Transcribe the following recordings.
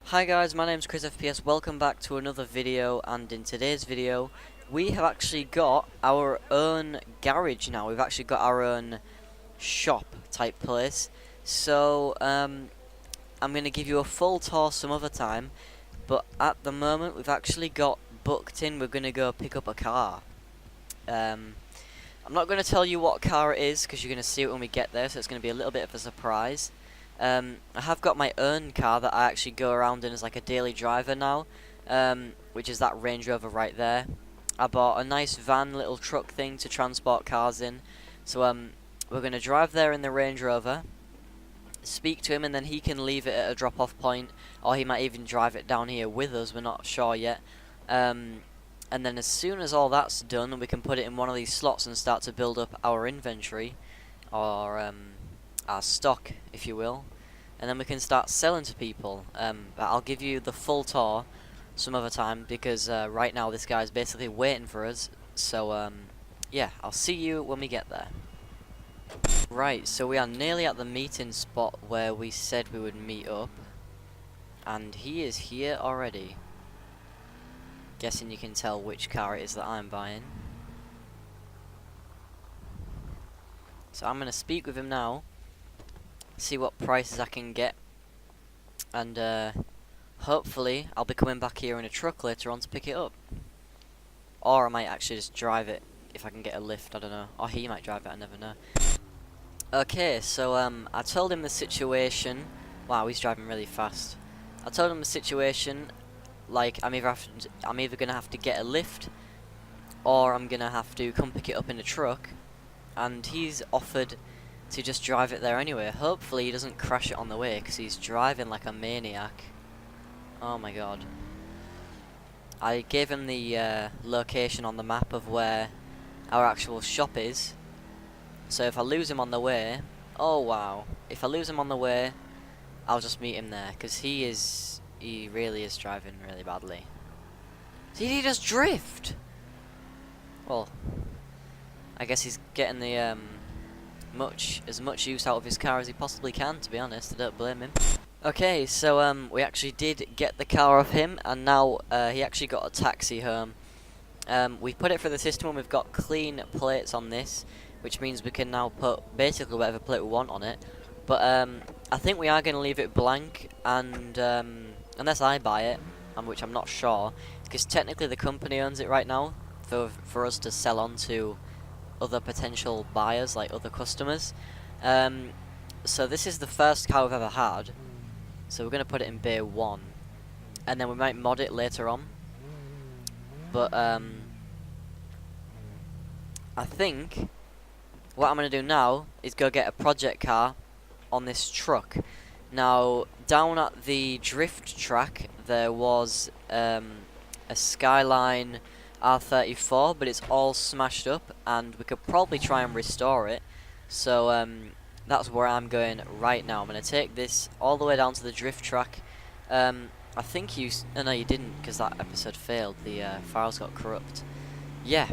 Hi guys, my name's Chris FPS, welcome back to another video, and in today's video we have actually got our own garage now. We've actually got our own shop type place. So I'm going to give you a full tour some other time, but at the moment we've actually got booked in. We're going to go pick up a car. I'm not going to tell you what car it is because you're going to see it when we get there, so it's going to be a little bit of a surprise. I have got my own car that I actually go around in as like a daily driver now, which is that Range Rover right there. I bought a nice van little truck thing to transport cars in, so we're going to drive there in the Range Rover, speak to him, and then he can leave it at a drop-off point, or he might even drive it down here with us, we're not sure yet. And then as soon as all that's done, we can put it in one of these slots and start to build up our inventory, or our stock, if you will, and then we can start selling to people. But I'll give you the full tour some other time, because right now this guy's basically waiting for us. So yeah, I'll see you when we get there. Right, so we are nearly at the meeting spot where we said we would meet up, and he is here already. Guessing you can tell which car it is that I'm buying. So I'm going to speak with him now, see what prices I can get, and hopefully I'll be coming back here in a truck later on to pick it up. Or I might actually just drive it if I can get a lift, I don't know. Or he might drive it, I never know. Okay, so I told him the situation. Wow, he's driving really fast. I told him the situation, like I'm either gonna have to get a lift, or I'm gonna have to come pick it up in a truck, and he's offered to just drive it there anyway. Hopefully he doesn't crash it on the way, because he's driving like a maniac. Oh my god. I gave him the location on the map of where our actual shop is, so if I lose him on the way, oh wow, if I lose him on the way, I'll just meet him there, because he really is driving really badly. Did he just drift? Well, I guess he's getting the as much use out of his car as he possibly can, to be honest. I don't blame him. Okay, so we actually did get the car off him, and now he actually got a taxi home. We put it through the system, and we've got clean plates on this, which means we can now put basically whatever plate we want on it. But I think we are going to leave it blank, and unless I buy it, which I'm not sure, because technically the company owns it right now for us to sell on to other potential buyers, like other customers. So this is the first car we've ever had, so we're going to put it in Bay 1, and then we might mod it later on. But I think what I'm going to do now is go get a project car on this truck. Now, down at the drift track there was a Skyline R34, but it's all smashed up, and we could probably try and restore it. So that's where I'm going right now. I'm going to take this all the way down to the drift track. I think no, you didn't, because that episode failed. The files got corrupt. Yeah,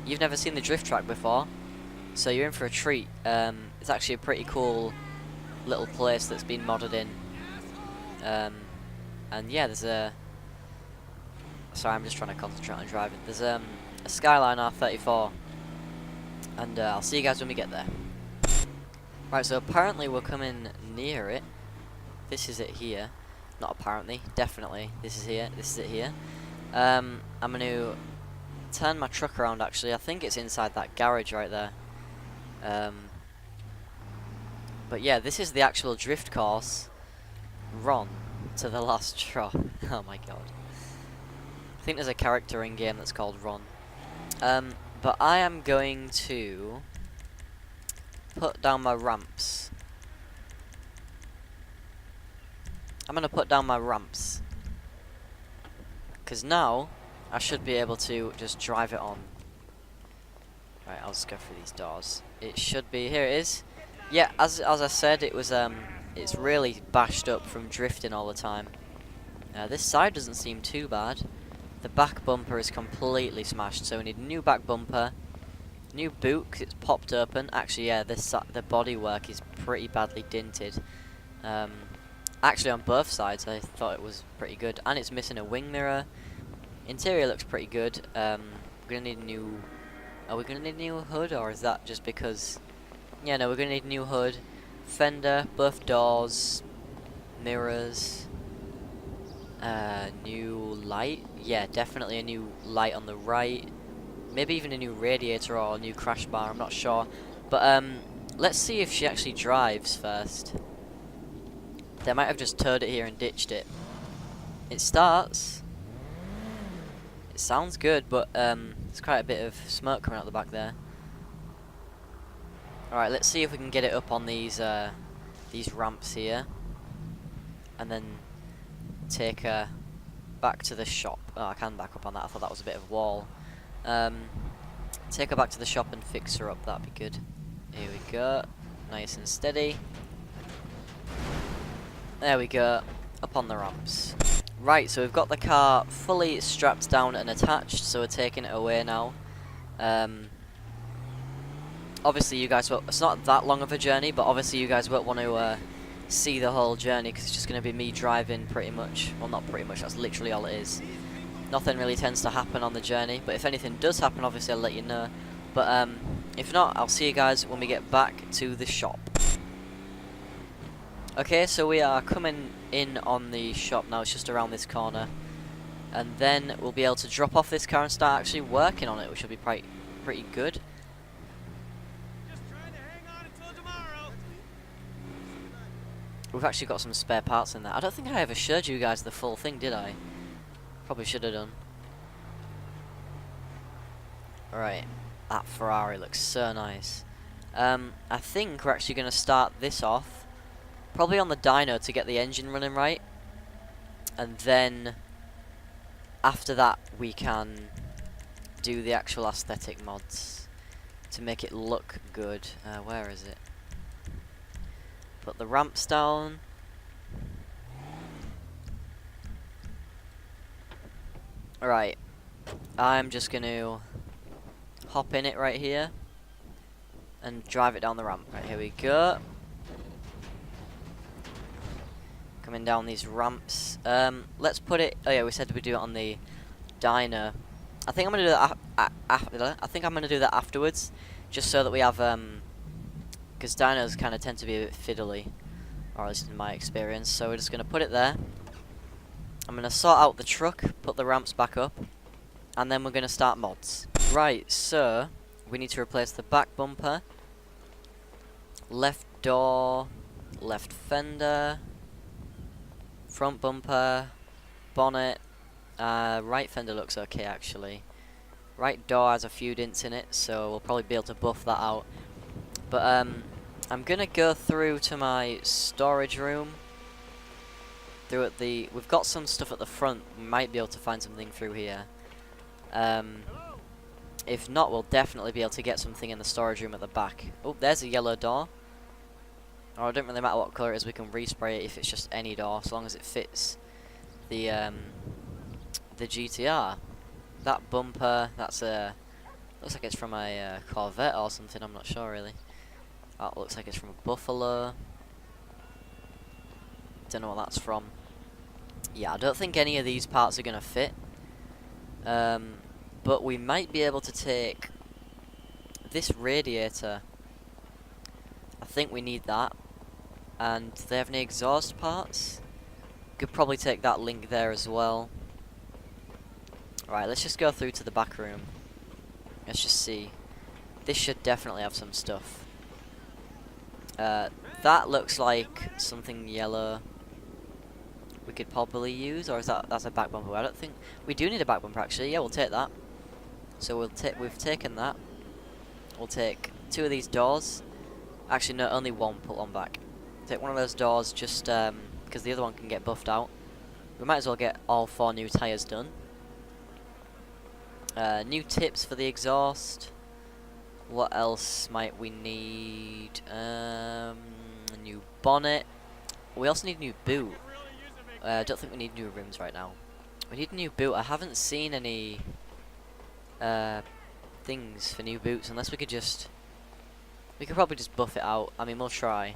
you've never seen the drift track before, so you're in for a treat. It's actually a pretty cool little place that's been modded in. And yeah, there's a... Sorry, I'm just trying to concentrate on driving. There's a Skyline R34, and I'll see you guys when we get there. Right, so apparently we're coming near it. This is it here. Not apparently, definitely. This is here. This is it here. I'm going to turn my truck around. Actually, I think it's inside that garage right there. But yeah, this is the actual drift course. Ron to the last drop. Oh my god. I think there's a character in game that's called Ron. But I am going to put down my ramps. I'm going to put down my ramps, because now I should be able to just drive it on. Right, I'll just go through these doors. It should be, here it is. Yeah, as I said, it was it's really bashed up from drifting all the time. This side doesn't seem too bad. The back bumper is completely smashed, so we need a new back bumper, new boot, 'cause it's popped open. Actually, yeah, the bodywork is pretty badly dinted. Actually, on both sides, I thought it was pretty good. And it's missing a wing mirror. Interior looks pretty good. We're gonna need a new... Are we gonna need a new hood, or is that just because... Yeah, no, we're gonna need a new hood. Fender, both doors, mirrors, new light. Yeah, definitely a new light on the right. Maybe even a new radiator or a new crash bar, I'm not sure. But, let's see if she actually drives first. They might have just towed it here and ditched it. It starts. It sounds good, but, there's quite a bit of smoke coming out the back there. Alright, let's see if we can get it up on these ramps here. And then take her back to the shop. Oh, I can back up on that. I thought that was a bit of wall. Take her back to the shop and fix her up. That'd be good. Here we go. Nice and steady. There we go. Up on the ramps. Right, so we've got the car fully strapped down and attached, so we're taking it away now. Obviously you guys won't, it's not that long of a journey, but obviously you guys won't want to see the whole journey, because it's just going to be me driving pretty much. Well, not pretty much, that's literally all it is. Nothing really tends to happen on the journey, but if anything does happen, obviously I'll let you know. But if not, I'll see you guys when we get back to the shop. Okay, so we are coming in on the shop now. It's just around this corner, and then we'll be able to drop off this car and start actually working on it, which will be pretty good. Just trying to hang on until tomorrow. We've actually got some spare parts in there. I don't think I ever showed you guys the full thing, did I? Probably should have done. Alright, that Ferrari looks so nice. I think we're actually going to start this off probably on the dyno to get the engine running right, and then after that we can do the actual aesthetic mods to make it look good. Where is it? Put the ramps down. Alright, I'm just going to hop in it right here and drive it down the ramp. Right, here we go. Coming down these ramps. Let's put it... Oh yeah, we said we'd do it on the dyno. I think I'm going to do that I think I'm going to do that afterwards, just so that we have... because dynos kind of tend to be a bit fiddly, or at least in my experience. So we're just going to put it there. I'm going to sort out the truck, put the ramps back up, and then we're going to start mods. Right, so we need to replace the back bumper, left door, left fender, front bumper, bonnet. Right fender looks okay actually. Right door has a few dents in it, so we'll probably be able to buff that out. But I'm gonna go through to my storage room. We've got some stuff at the front. We might be able to find something through here. If not, we'll definitely be able to get something in the storage room at the back. Oh, there's a yellow door. Or it doesn't really matter what colour it is, we can respray it if it's just any door, as long as it fits the GTR. That bumper, that's a... looks like it's from a Corvette or something, I'm not sure really. That looks like it's from a Buffalo. Don't know what that's from. Yeah, I don't think any of these parts are going to fit. But we might be able to take this radiator. I think we need that. And do they have any exhaust parts? Could probably take that link there as well. Right, let's just go through to the back room. Let's just see. This should definitely have some stuff. That looks like something yellow we could probably use, or is that's a back bumper? I don't think we do need a back bumper actually. Yeah, we'll take that. So we've taken that. We'll take 2 of these doors. Actually, no, only one. Put one back. Take one of those doors just because the other one can get buffed out. We might as well get all 4 new tyres done. New tips for the exhaust. What else might we need? A new bonnet. We also need a new boot. I don't think we need new rims right now. We need a new boot. I haven't seen any things for new boots, unless we could just... we could probably just buff it out. I mean, we'll try.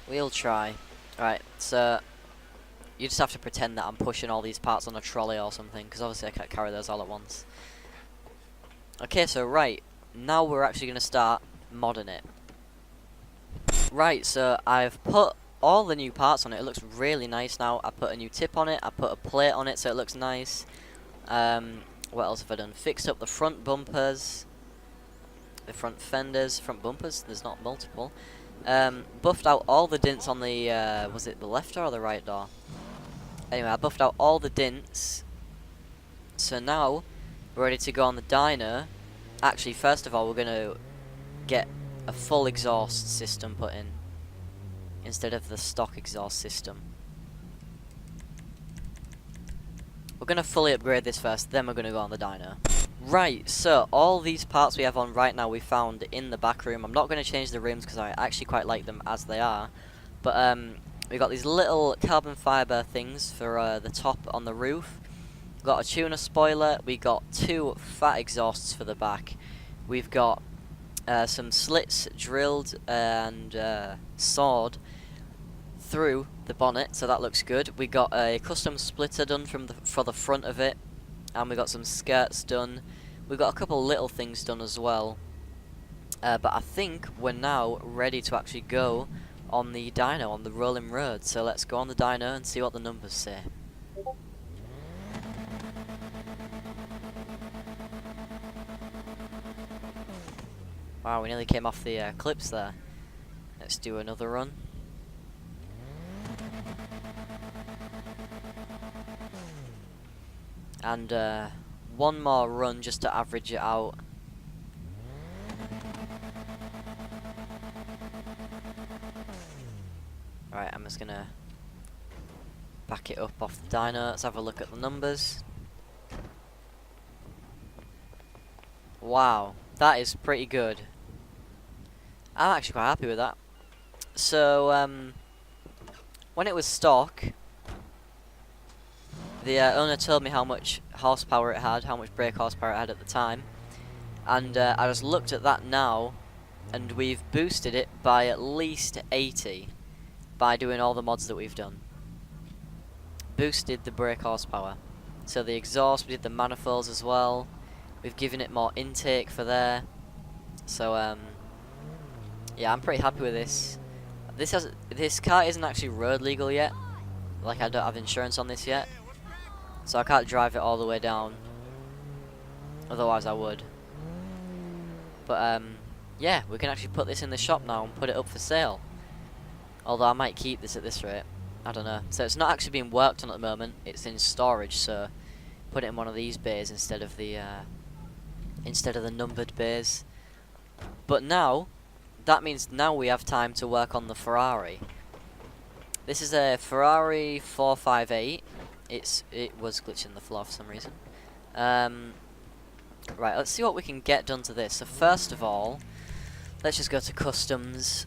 We'll try. Right, so you just have to pretend that I'm pushing all these parts on a trolley or something, because obviously I can't carry those all at once. Okay, so right, now we're actually going to start modding it. Right, so I've put all the new parts on it. It looks really nice now. I put a new tip on it. I put a plate on it so it looks nice. What else have I done? Fixed up the front bumpers, the front fenders, front bumpers. There's not multiple. Buffed out all the dents on the, was it the left door or the right door? Anyway, I buffed out all the dents. So now, we're ready to go on the dyno. Actually, first of all, we're going to get a full exhaust system put in, instead of the stock exhaust system. We're going to fully upgrade this first, then we're going to go on the dyno. Right, so all these parts we have on right now we found in the back room. I'm not going to change the rims because I actually quite like them as they are. But we got these little carbon fibre things for the top on the roof. We've got a tuner spoiler. We got 2 fat exhausts for the back. We've got some slits drilled and sawed through the bonnet, so that looks good. We got a custom splitter done for the front of it, and we got some skirts done. We got a couple little things done as well. But I think we're now ready to actually go on the dyno, on the rolling road. So let's go on the dyno and see what the numbers say. Wow, we nearly came off the clips there. Let's do another run. And one more run just to average it out. Right, I'm just gonna back it up off the dyno. Let's have a look at the numbers. Wow, that is pretty good. I'm actually quite happy with that. So, when it was stock, the owner told me how much horsepower it had, how much brake horsepower it had at the time. And I just looked at that now, and we've boosted it by at least 80 by doing all the mods that we've done. Boosted the brake horsepower. So the exhaust, we did the manifolds as well. We've given it more intake for there. So, yeah, I'm pretty happy with this. This car isn't actually road legal yet. Like, I don't have insurance on this yet. So I can't drive it all the way down. Otherwise I would. But, yeah, we can actually put this in the shop now and put it up for sale. Although I might keep this at this rate. I don't know. So it's not actually being worked on at the moment. It's in storage, so put it in one of these bays instead of the numbered bays. But now, that means now we have time to work on the Ferrari. This is a Ferrari 458. It was glitching the floor for some reason. Right, let's see what we can get done to this. So first of all, let's just go to customs.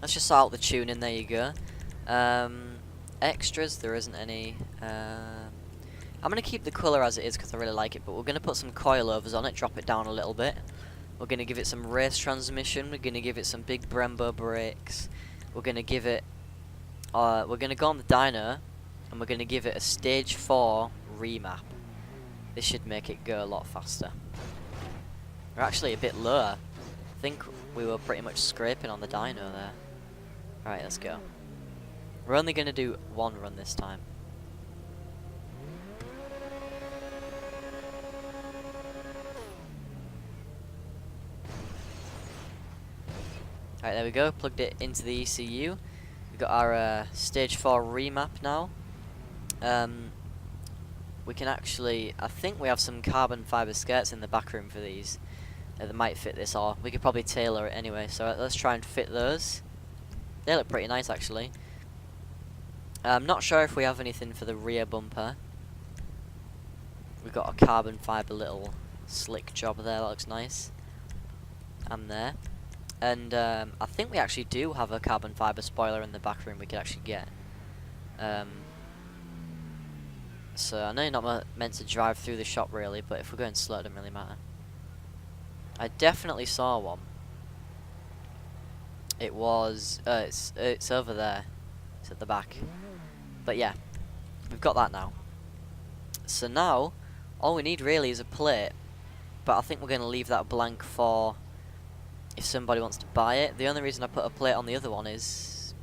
Let's just sort out the tuning, there you go. Extras, there isn't any. I'm going to keep the colour as it is because I really like it, but we're going to put some coilovers on it, drop it down a little bit. We're going to give it some race transmission, we're going to give it some big Brembo brakes. We're going to give it, we're going to go on the dyno, and we're going to give it a stage 4 remap. This should make it go a lot faster. We're actually a bit lower. I think we were pretty much scraping on the dyno there. Alright, let's go. We're only going to do one run this time. Alright, there we go. Plugged it into the ECU. We've got our stage 4 remap now. We can actually, I think we have some carbon fibre skirts in the back room for these. That might fit this, or we could probably tailor it anyway. So let's try and fit those. They look pretty nice actually. I'm not sure if we have anything for the rear bumper. We've got a carbon fibre little slick job there, that looks nice. And there. And I think we actually do have a carbon fibre spoiler in the back room we could actually get. So I know you're not meant to drive through the shop really, but if we're going slow it doesn't really matter. I definitely saw one. It was, it's over there. It's at the back. But yeah, we've got that now. So now, all we need really is a plate. But I think we're going to leave that blank for if somebody wants to buy it. The only reason I put a plate on the other one is...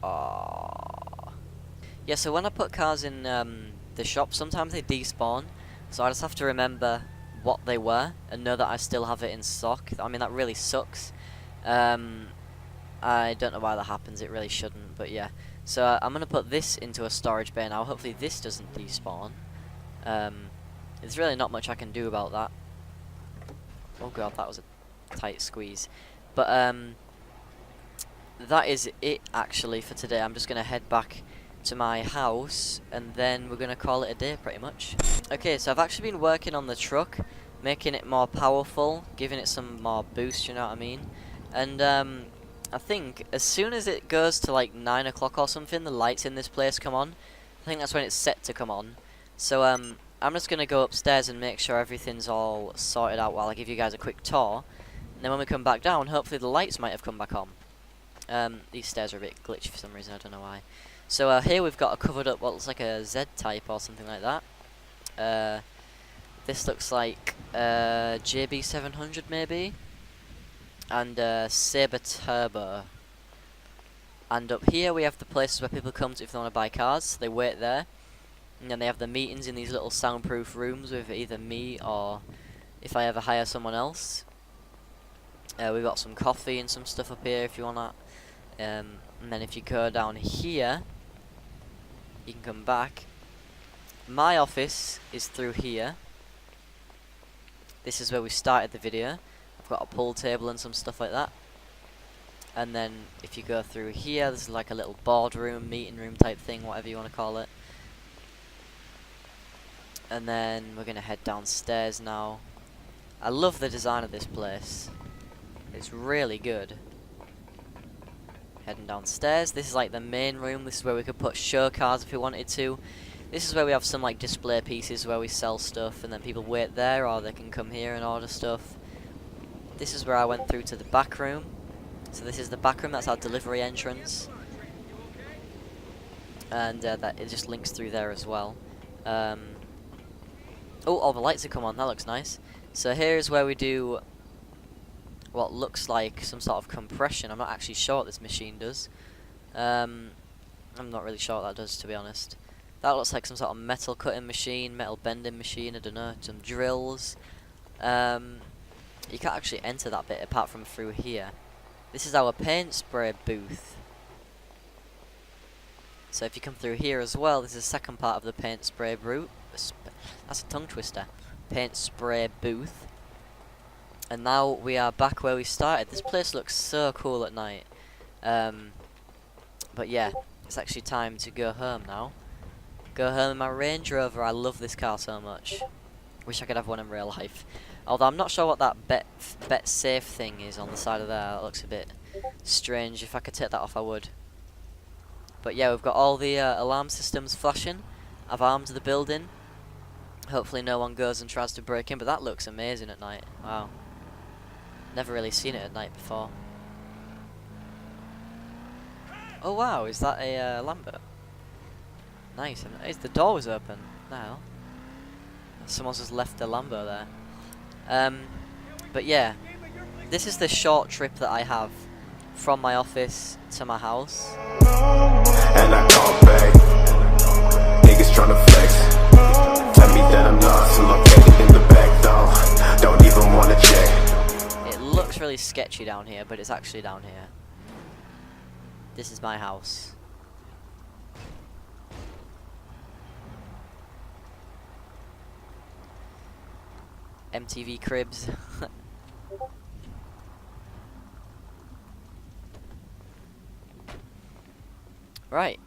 yeah, so when I put cars in the shop, sometimes they despawn. So I just have to remember what they were and know that I still have it in stock. I mean, that really sucks. I don't know why that happens, it really shouldn't, but yeah. So I'm going to put this into a storage bay now. Hopefully this doesn't despawn. There's really not much I can do about that. Oh god, that was a tight squeeze. But that is it actually for today. I'm just going to head back to my house and then we're going to call it a day pretty much. Okay, so I've actually been working on the truck, making it more powerful, giving it some more boost, you know what I mean? And I think as soon as it goes to like 9 o'clock or something, the lights in this place come on. I think that's when it's set to come on. So I'm just going to go upstairs and make sure everything's all sorted out while I give you guys a quick tour. And then when we come back down, hopefully the lights might have come back on. These stairs are a bit glitchy for some reason, I don't know why. So here we've got a covered up what looks like a Z-type or something like that. This looks like JB700 maybe. And Sabre Turbo. And up here we have the places where people come to if they want to buy cars. So they wait there. And then they have the meetings in these little soundproof rooms with either me or if I ever hire someone else. We've got some coffee and some stuff up here if you want that. And then if you go down here, you can come back. My office is through here. This is where we started the video. I've got a pool table and some stuff like that. And then if you go through here, this is like a little boardroom, meeting room type thing, whatever you want to call it. And then we're going to head downstairs now. I love the design of this place. It's really good. Heading downstairs. This is like the main room. This is where we could put show cars if we wanted to. This is where we have some like display pieces where we sell stuff and then people wait there or they can come here and order stuff. This is where I went through to the back room. So this is the back room, that's our delivery entrance. And that it just links through there as well. Oh, all the lights have come on, that looks nice. So here's where we do what looks like some sort of compression. I'm not actually sure what this machine does. I'm not really sure what that does, to be honest. That looks like some sort of metal cutting machine, metal bending machine, I don't know, some drills. You can't actually enter that bit apart from through here. This is our paint spray booth. So if you come through here as well, this is the second part of the paint spray booth. That's a tongue twister. Paint spray booth. And now we are back where we started. This place looks so cool at night. But yeah, it's actually time to go home now. Go home in my Range Rover. I love this car so much. Wish I could have one in real life. Although I'm not sure what that bet safe thing is on the side of there. That looks a bit strange. If I could take that off, I would. But yeah, we've got all the alarm systems flashing. I've armed the building. Hopefully no one goes and tries to break in. But that looks amazing at night. Wow. Never really seen it at night before. Oh wow, is that a Lambo? Nice. The door was open. Now. Someone's just left their Lambo there. But yeah, this is the short trip that I have from my office to my house. And I call back. Niggas tryna flex. Tell me that I'm lost and located in the back though. Don't even wanna check. It looks really sketchy down here, but it's actually down here. This is my house. MTV Cribs. Right.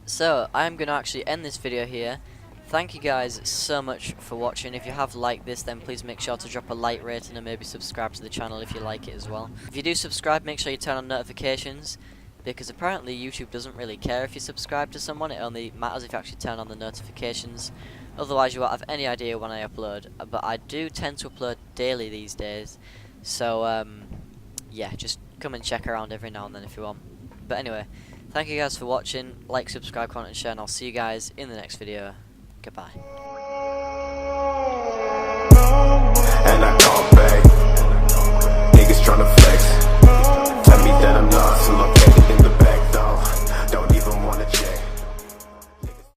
So, I'm going to actually end this video here. Thank you guys so much for watching. If you have liked this, then please make sure to drop a like rating and maybe subscribe to the channel if you like it as well. If you do subscribe, make sure you turn on notifications, because apparently YouTube doesn't really care if you subscribe to someone. It only matters if you actually turn on the notifications Otherwise you won't have any idea when I upload, but I do tend to upload daily these days, so yeah, just come and check around every now and then if you want. But anyway, thank you guys for watching, like, subscribe, comment and share, and I'll see you guys in the next video. Goodbye.